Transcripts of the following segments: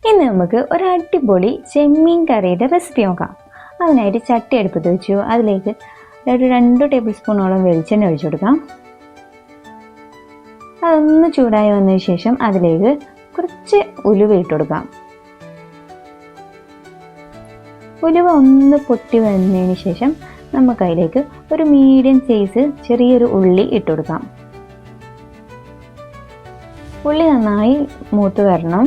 ഇന്ന് നമുക്ക് ഒരു അടിപൊളി ചെമ്മീൻ കറിയുടെ റെസിപ്പി നോക്കാം. അതിനായിട്ട് ചട്ടി അടുപ്പത്ത് വെച്ചു. അതിലേക്ക് ഒരു 2 ടേബിൾ സ്പൂണോളം വെളിച്ചെണ്ണ ഒഴിച്ചു കൊടുക്കാം. അതൊന്ന് ചൂടായി വന്നതിന് ശേഷം അതിലേക്ക് കുറച്ച് ഉലുവ ഇട്ട് കൊടുക്കാം. ഉലുവ ഒന്ന് പൊട്ടി വന്നതിന് ശേഷം നമുക്ക് അതിലേക്ക് ഒരു മീഡിയം സൈസ് ചെറിയൊരു ഉള്ളി ഇട്ട് കൊടുക്കാം. ഉള്ളി നന്നായി മൂത്ത് വരണം.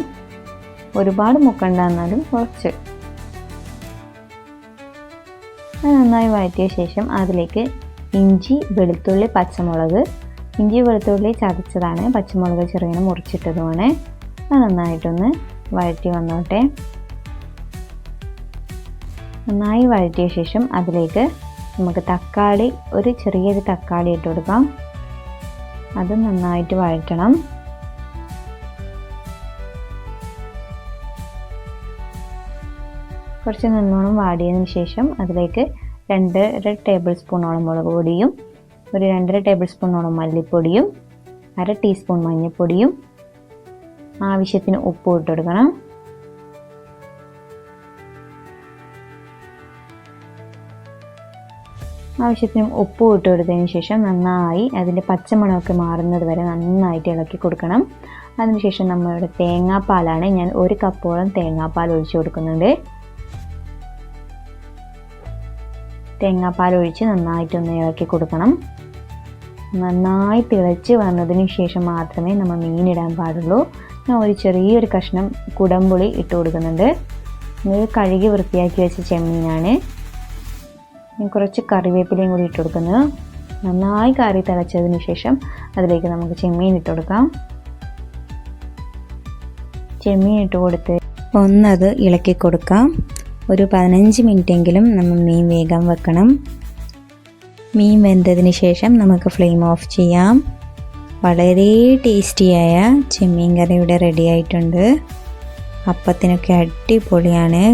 ഒരുപാട് മുക്കണ്ട, എന്നാലും കുറച്ച്. അത് നന്നായി വഴറ്റിയ ശേഷം അതിലേക്ക് ഇഞ്ചി, വെളുത്തുള്ളി, പച്ചമുളക്. ഇഞ്ചി വെളുത്തുള്ളി ചതച്ചതാണ്, പച്ചമുളക് ചെറുങ്ങനെ മുറിച്ചിട്ടതുമാണ്. അത് നന്നായിട്ടൊന്ന് വഴറ്റി വന്നോട്ടെ. നന്നായി വഴറ്റിയ ശേഷം അതിലേക്ക് നമുക്ക് തക്കാളി, ഒരു ചെറിയൊരു തക്കാളി ഇട്ട് കൊടുക്കാം. അത് നന്നായിട്ട് വഴറ്റണം. കുറച്ച് നല്ലോണം വാടിയതിന് ശേഷം അതിലേക്ക് 2.5 ടേബിൾ സ്പൂണോളം മുളക് പൊടിയും, ഒരു 2.5 ടേബിൾ സ്പൂണോളം മല്ലിപ്പൊടിയും, 1/2 ടീസ്പൂൺ മഞ്ഞൾപ്പൊടിയും, ആവശ്യത്തിന് ഉപ്പ് ഇട്ട് കൊടുക്കണം. ആവശ്യത്തിന് ഉപ്പ് ഇട്ട് കൊടുത്തതിന് ശേഷം നന്നായി അതിൻ്റെ പച്ചമണമൊക്കെ മാറുന്നത് വരെ നന്നായിട്ട് ഇളക്കി കൊടുക്കണം. അതിനുശേഷം നമ്മളുടെ തേങ്ങാപ്പാലാണ്, ഞാൻ 1 കപ്പോളം തേങ്ങാപ്പാൽ ഒഴിച്ചു കൊടുക്കുന്നുണ്ട്. തേങ്ങാപ്പാൽ ഒഴിച്ച് നന്നായിട്ടൊന്ന് ഇളക്കി കൊടുക്കണം. നന്നായി തിളച്ച് വന്നതിന് ശേഷം മാത്രമേ നമ്മൾ മീനിടാൻ പാടുള്ളൂ. ഞാൻ ഒരു ചെറിയൊരു കഷ്ണം കുടംപുളി ഇട്ട് കൊടുക്കുന്നുണ്ട്. ഇത് കഴുകി വൃത്തിയാക്കി വെച്ച ചെമ്മീനാണ്. ഞാൻ കുറച്ച് കറിവേപ്പിലയും കൂടി ഇട്ട് കൊടുക്കുന്നത്. നന്നായി കറി തിളച്ചതിന് ശേഷം അതിലേക്ക് നമുക്ക് ചെമ്മീൻ ഇട്ട് കൊടുക്കാം. ചെമ്മീൻ ഇട്ട് കൊടുത്ത് ഒന്നത് ഇളക്കി കൊടുക്കാം. ഒരു 15 മിനിറ്റെങ്കിലും നമ്മൾ മീൻ വേഗം വെക്കണം. മീൻ വെന്തതിന് ശേഷം നമുക്ക് ഫ്ലെയിം ഓഫ് ചെയ്യാം. വളരെ ടേസ്റ്റിയായ ചെമ്മീൻ കറി ഇവിടെ റെഡി ആയിട്ടുണ്ട്. അപ്പത്തിനൊക്കെ അടിപൊളിയാണ്.